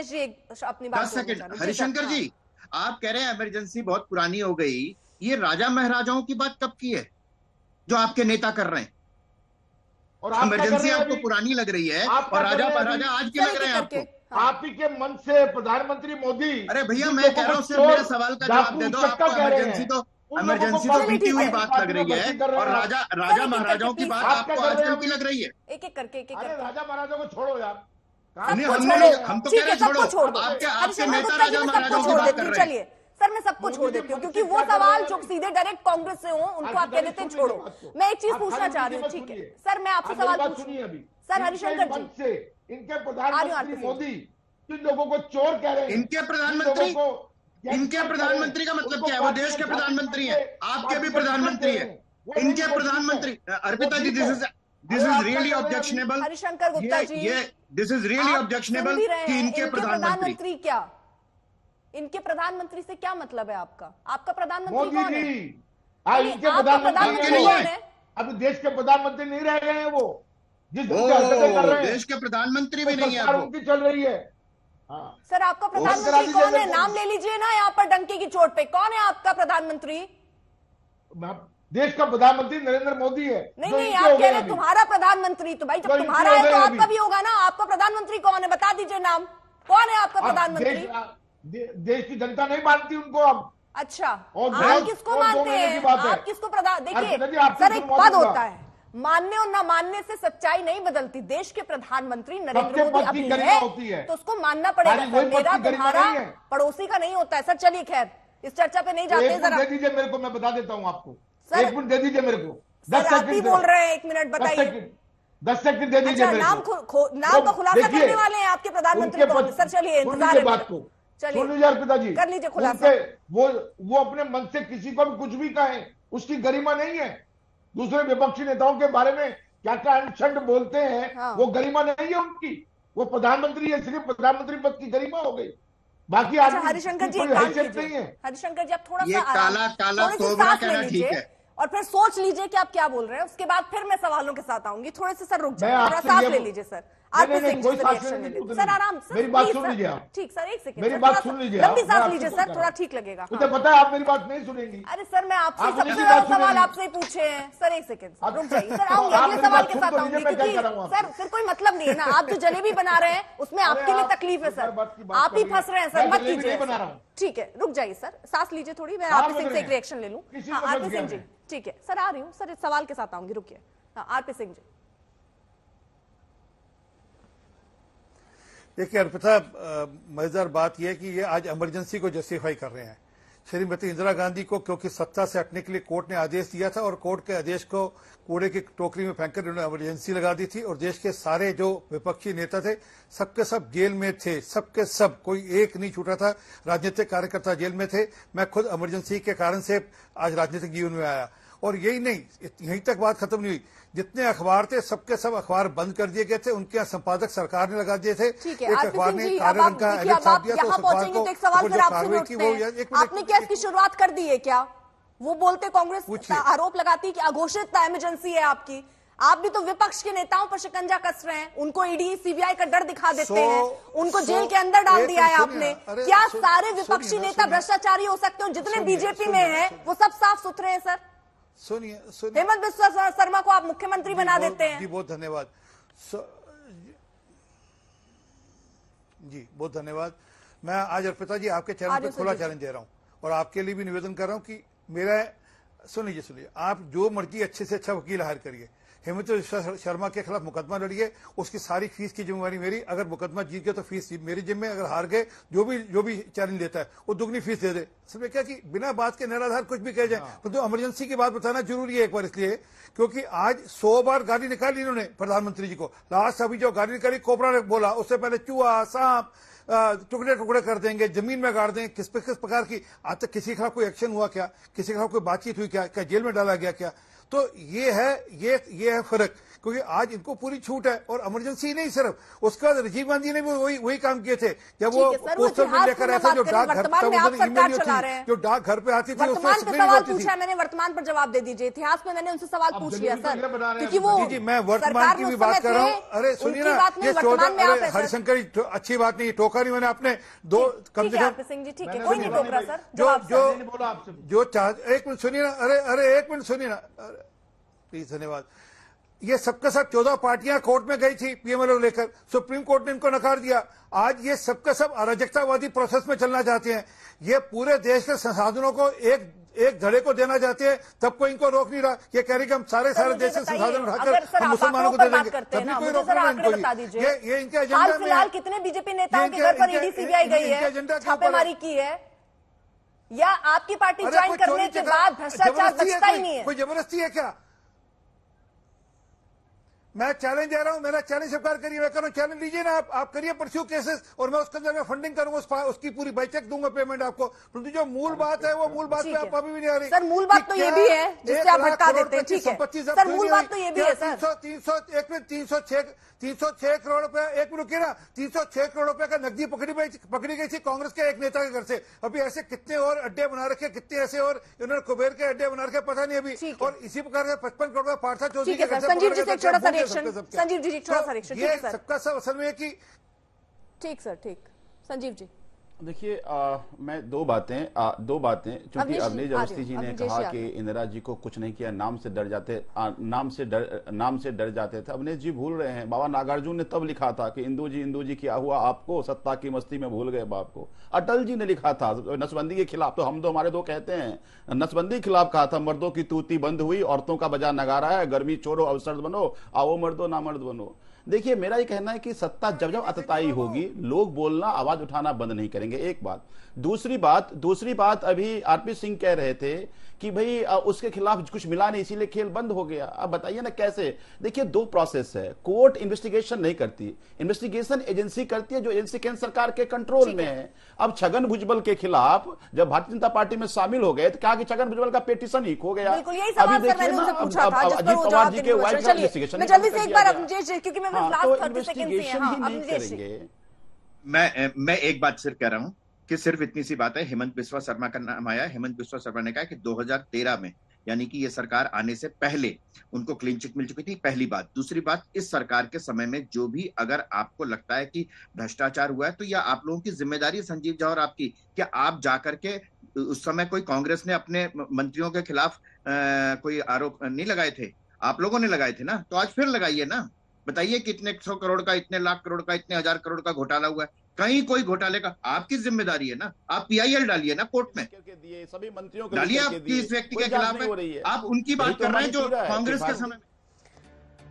जी अपनी बात 10 सेकंड हरिशंकर जी, आप कह रहे हैं इमरजेंसी बहुत पुरानी हो गई। ये राजा महाराजाओं की बात कब की है जो आपके नेता कर रहे हैं? और आप क्या कर इमरजेंसी रहे हैं आपको अभी? पुरानी लग रही है आप और क्या कर राजा रहे हैं अभी? महाराजा आज के लग रहे हैं आपको। आप ही के मन से प्रधानमंत्री मोदी, अरे भैया जिन मैं लोगों कह रहा को हूँ सिर्फ चोर, मेरे सवाल का जवाब डाकू, दे दो। उचक्का आपको कह रहे इमरजेंसी हैं, तो उन लोगों को बीती हुई बात पार्टी लग में रही है भर्ती कर रहे और हैं आप। राजा महाराजाओं की बात आप क्या आपको कर रहे हैं आजकल की अभी? लग रही है। एक एक करके अरे राजा महाराजा को छोड़ो यार, नहीं, सबको हमने छोड़ो, नहीं, हम तो कह ठीक रहे है हैं छोड़ो। सबको छोड़ दो। आपके हरिशंकर नेता गुप्ता जी राजा मैं सबको महाराजाओं की छोड़ बात देती कर हूँ। रहे हैं। चलिए सर मैं सबको छोड़ देती हूँ क्योंकि वो सवाल जो सीधे डायरेक्ट कांग्रेस से हो उनको आप कह देते हैं छोड़ो। मैं एक चीज पूछना चाह रही हूँ, ठीक है सर मैं आपसे सवाल पूछूंगी अभी। सर हरिशंकर जी, इनके प्रधानमंत्री मोदी जिन लोगों को चोर कह रहे हैं, इनके प्रधानमंत्री का मतलब क्या है? वो देश के प्रधानमंत्री हैं, आपके भी प्रधानमंत्री हैं। इनके प्रधानमंत्री Arpita ji, this is really objectionable. Harishankar Gupta ji, ये दिस इज रियली ऑब्जेक्शनेबल कि इनके प्रधानमंत्री क्या, इनके प्रधानमंत्री से क्या मतलब है आपका? आपका प्रधानमंत्री मोदी कौन है? जी, इनके प्रधानमंत्री कौन है? अभी देश के प्रधानमंत्री नहीं रह गए हैं वो, जिस हरकतें कर रहे हैं। देश के प्रधानमंत्री भी नहीं है, सरकार उनकी चल रही है। सर आपका प्रधानमंत्री कौन है? नाम ले लीजिए ना यहाँ पर डंके की चोट पे। कौन है आपका प्रधानमंत्री? देश का प्रधानमंत्री नरेंद्र मोदी है। नहीं आप कह रहे तुम्हारा प्रधानमंत्री, तो भाई जब तुम्हारा है तो आपका भी होगा ना। आपका प्रधानमंत्री कौन है बता दीजिए नाम, कौन है आपका प्रधानमंत्री? देश की जनता नहीं मानती उनको अब। अच्छा आप किसको मानते हैं? आप किसको प्रधान, देखिए सर एक पद होता है, मानने और न मानने से सच्चाई नहीं बदलती। देश के प्रधानमंत्री नरेंद्र मोदी अभी है तो उसको मानना पड़ेगा। मेरा तुम्हारा पड़ोसी का नहीं होता है सर। चलिए खैर इस चर्चा पे नहीं जाते। जरा दे दीजिए मेरे को, मैं बता देता हूँ आपको। एक मिनट दे दीजिए मेरे को। 10 सेकंड बोल रहे हैं, 1 मिनट बताइए। 10 सेकंड दे दीजिए। नाम का खुलासा करने वाले हैं आपके प्रधानमंत्री कौन है? सर चलिए इंतजार है बात को, सुन लीजिए अर्पिता जी, कर लीजिए खुलासा। वो अपने मन से किसी को भी कुछ भी कहें, उसकी गरिमा नहीं है। दूसरे विपक्षी नेताओं के बारे में क्या क्या अनशंड बोलते हैं, वो गरिमा नहीं है उनकी। वो प्रधानमंत्री है, सिर्फ प्रधानमंत्री पद की गरिमा हो गई। बाकी हरिशंकर जी हैसियत नहीं है। हरिशंकर जी आप थोड़ा सा काला कोबरा कहना ठीक है और फिर सोच लीजिए कि आप क्या बोल रहे हैं। उसके बाद फिर मैं सवालों के साथ आऊंगी। थोड़े से सर रुक जाइए, थोड़ा सांस ले लीजिए sir. RP Singh ji reaction ले लीजिए सर, आराम से। मेरी बात सुन लीजिए आप। ठीक सर, 1 सेकंड मेरी बात सुन लीजिए। लंबी सांस लीजिए सर, थोड़ा ठीक लगेगा। मुझे पता है आप मेरी बात नहीं सुनेंगी। अरे सर मैं आपसे सबसे ज्यादा सवाल आपसे ही पूछे हैं सर। 1 सेकंड रुक जाइए सर, आऊंगी अगले सवाल के साथ आऊंगी क्योंकि सर फिर कोई मतलब नहीं है ना। आप जो जलेबी बना रहे हैं उसमें आपके लिए तकलीफ है सर, आप ही फंस रहे हैं सर। मत कीजिए, ठीक है रुक जाइए सर, सांस लीजिए थोड़ी। मैं आरपी सिंह से एक रिएक्शन ले लूं। हाँ आरपी सिंह जी, ठीक है सर आ रही हूँ सर, इस सवाल के साथ आऊंगी, रुकिए। हाँ आरपी सिंह जी। देखिए अर्पिता, मजेदार बात यह है कि ये आज इमरजेंसी को जस्टिफाई कर रहे हैं। श्रीमती इंदिरा गांधी को क्योंकि सत्ता से हटने के लिए कोर्ट ने आदेश दिया था और कोर्ट के आदेश को कूड़े की टोकरी में फेंककर उन्होंने इमरजेंसी लगा दी थी और देश के सारे जो विपक्षी नेता थे सबके सब जेल में थे। सबके सब, कोई एक नहीं छूटा था। राजनीतिक कार्यकर्ता जेल में थे। मैं खुद इमरजेंसी के कारण से आज राजनीतिक जीवन में आया। और यही नहीं, यहीं तक बात खत्म नहीं हुई। जितने अखबार थे सबके सब अखबार बंद कर दिए गए थे। उनके यहाँ संपादक सरकार ने लगा दिए थे। एक अखबार ने कार्यरत का एडिट छाप दिया तो उस अखबार को एक सवाल फिर आपसे उठते हैं। आपने क्या इसकी शुरुआत कर दी है क्या? वो बोलते कांग्रेस आरोप लगाती है कि अघोषित इमरजेंसी है आपकी। आप भी तो विपक्ष के नेताओं पर शिकंजा कस रहे हैं। उनको ईडी सीबीआई का डर दिखा देते हैं, उनको जेल के अंदर डाल दिया है आपने। क्या सारे विपक्षी नेता भ्रष्टाचारी हो सकते हैं? जितने बीजेपी में है वो सब साफ सुथरे हैं सर? सुनिए हेमंत बिस्वा शर्मा को आप मुख्यमंत्री बना देते हैं। जी बहुत धन्यवाद जी, बहुत धन्यवाद। मैं आज अर्पिता जी आपके चैनल पर खुला चैलेंज दे रहा हूं और आपके लिए भी निवेदन कर रहा हूं कि मेरा सुनिए, आप जो मर्जी अच्छे से अच्छा वकील हायर करिए। हेमंत बिस्वा शर्मा के खिलाफ मुकदमा लड़िए, उसकी सारी फीस की जिम्मेवारी मेरी। अगर मुकदमा जीत गए तो फीस मेरी जिम्मे, अगर हार गए जो भी चैलेंज देता है वो दुगनी फीस दे दे। सिर्फ क्या कि बिना बात के निराधार कुछ भी कह जाए। परंतु तो इमरजेंसी की बात बताना जरूरी है एक बार, इसलिए क्योंकि आज 100 बार गाली निकाली इन्होंने प्रधानमंत्री जी को। लास्ट अभी जो गाली निकाली कोबरा ने बोला, उससे पहले चूहा, सांप, टुकड़े टुकड़े कर देंगे, जमीन में गाड़ देंगे। किस प्रकार की आज तक किसी के खिलाफ कोई एक्शन हुआ क्या? किसी के खिलाफ कोई बातचीत हुई क्या? जेल में डाला गया क्या? तो ये है फर्क, क्योंकि आज इनको पूरी छूट है और इमरजेंसी नहीं सिर्फ, उसके बाद राजीव गांधी ने भी वही काम किए थे जब वो पोस्टर में लेकर आया था, जो डाकघर जो डाकघर पे आती थी उसमें सवाल पूछा, मैंने वर्तमान पर जवाब दे दीजिए। इतिहास में मैंने उनसे सवाल पूछ लिया सर, क्योंकि वो जी मैं वर्तमान की भी बात कर रहा हूँ। अरे सुनिए ना, ये 14 हरिशंकर अच्छी बात नहीं, टोका नहीं मैंने आपने दो कम से कम सिंह जी, ठीक है, कोई नहीं टोक रहा सर, जो एक मिनट सुनिए ना, अरे एक मिनट सुनिए ना प्लीज, धन्यवाद। ये सबके सब 14 पार्टियां कोर्ट में गई थी पीएमएलए लेकर, सुप्रीम कोर्ट ने इनको नकार दिया। आज ये सबके सब अराजकतावादी प्रोसेस में चलना चाहते हैं, ये पूरे देश के संसाधनों को एक धड़े को देना चाहते हैं, तब कोई इनको रोक नहीं रहा। ये कह रही कि हम सारे देश से संसाधन उठाकर हम मुसलमानों को दे देंगे, तभी कोई रोक नहीं। ये इनके एजेंडा में फिलहाल कितने बीजेपी नेताओं के घर पर ईडी सीबीआई गई है, छापेमारी की है, या आपकी पार्टी ज्वाइन करने के बाद भ्रष्टाचार बचता ही नहीं है? कोई जबरदस्ती है क्या? मैं चैलेंज दे रहा हूं, मेरा चैलेंज स्वीकार करिए। मैं कह रहा हूं चैलेंज लीजिए ना, आप करिए परस्यू केसेस और मैं उसके अंदर में फंडिंग करूंगा, उसकी पूरी बैचेक दूंगा पेमेंट आपको। परंतु जो मूल बात है वो मूल बात पे आप अभी भी नहीं आ रही। सर मूल बात तो ये भी है जिससे आप भटका देते हैं, ठीक है सर, मूल बात तो ये भी है सर। 306 करोड़ रुपया, एक मिनट ना, 306 करोड़ रुपए का नकदी पकड़ी गई थी कांग्रेस के एक नेता के घर से। अभी ऐसे कितने और अड्डे बना रखे, कितने ऐसे और इन्होंने कुबेर के अड्डे बना रखे पता नहीं अभी। और इसी प्रकार से 55 करोड़ का पार्था चौधरी के घर से संजीव जी थोड़ा सा संजीव जी थोड़ा सा रिएक्शन, ये सबका सब असल में कि ठीक सर, ठीक संजीव जी। देखिए मैं दो बातें क्योंकि अवनीश अवस्थी जी ने कहा कि इंदिरा जी को कुछ नहीं किया, नाम से डर जाते थे। अवनीश जी भूल रहे हैं, बाबा नागार्जुन ने तब लिखा था कि इंदू जी क्या हुआ आपको, सत्ता की मस्ती में भूल गए बाप को। अटल जी ने लिखा था नसबंदी के खिलाफ, तो हम दो हमारे दो कहते हैं, नसबंदी के खिलाफ कहा था, मर्दों की तूती बंद हुई, औरतों का बजा नगारा है, गर्मी छोड़ो अवसर बनो, आओ मर्दो ना मर्द बनो। देखिए मेरा ये कहना है कि सत्ता जब अतताई होगी, लोग बोलना आवाज उठाना बंद नहीं करेंगे, एक बात। दूसरी बात अभी आरपी सिंह कह रहे थे कि भाई उसके खिलाफ कुछ मिला नहीं इसीलिए खेल बंद हो गया। अब बताइए ना कैसे? देखिए दो प्रोसेस है, कोर्ट इन्वेस्टिगेशन नहीं करती, इन्वेस्टिगेशन एजेंसी करती है, जो एजेंसी केंद्र सरकार के कंट्रोल में है। अब छगन भुजबल के खिलाफ जब भारतीय जनता पार्टी में शामिल हो गए तो कहा कि छगन भुजबल का पिटीशन हीक हो गया। अभी देखिए अजीत पवार जी के वाइट इन्वेस्टिगेशन मैं एक बात सिर्फ कह रहा हूं कि सिर्फ इतनी सी बात है, हेमंत बिस्वा शर्मा का नाम आया। हेमंत बिस्वा शर्मा ने कहा कि 2013 में, यानी कि ये सरकार आने से पहले उनको क्लीन चिट मिल चुकी थी, पहली बात। दूसरी बात, इस सरकार के समय में जो भी अगर आपको लगता है कि भ्रष्टाचार हुआ है तो यह आप लोगों की जिम्मेदारी है, संजीव झा और आपकी, क्या आप जाकर के उस समय कोई कांग्रेस ने अपने मंत्रियों के खिलाफ कोई आरोप नहीं लगाए थे? आप लोगों ने लगाए थे ना, तो आज फिर लगाइए ना। बताइए कितने 100 करोड़ का, इतने लाख करोड़ का, इतने 1000 करोड़ का घोटाला हुआ है, कहीं कोई घोटाले का आपकी जिम्मेदारी है ना। आप पीआईएल डालिए ना कोर्ट में, सभी मंत्रियों को डालिए, आप इस व्यक्ति के खिलाफ है, आप उनकी बात कर रहे हैं जो कांग्रेस के समय में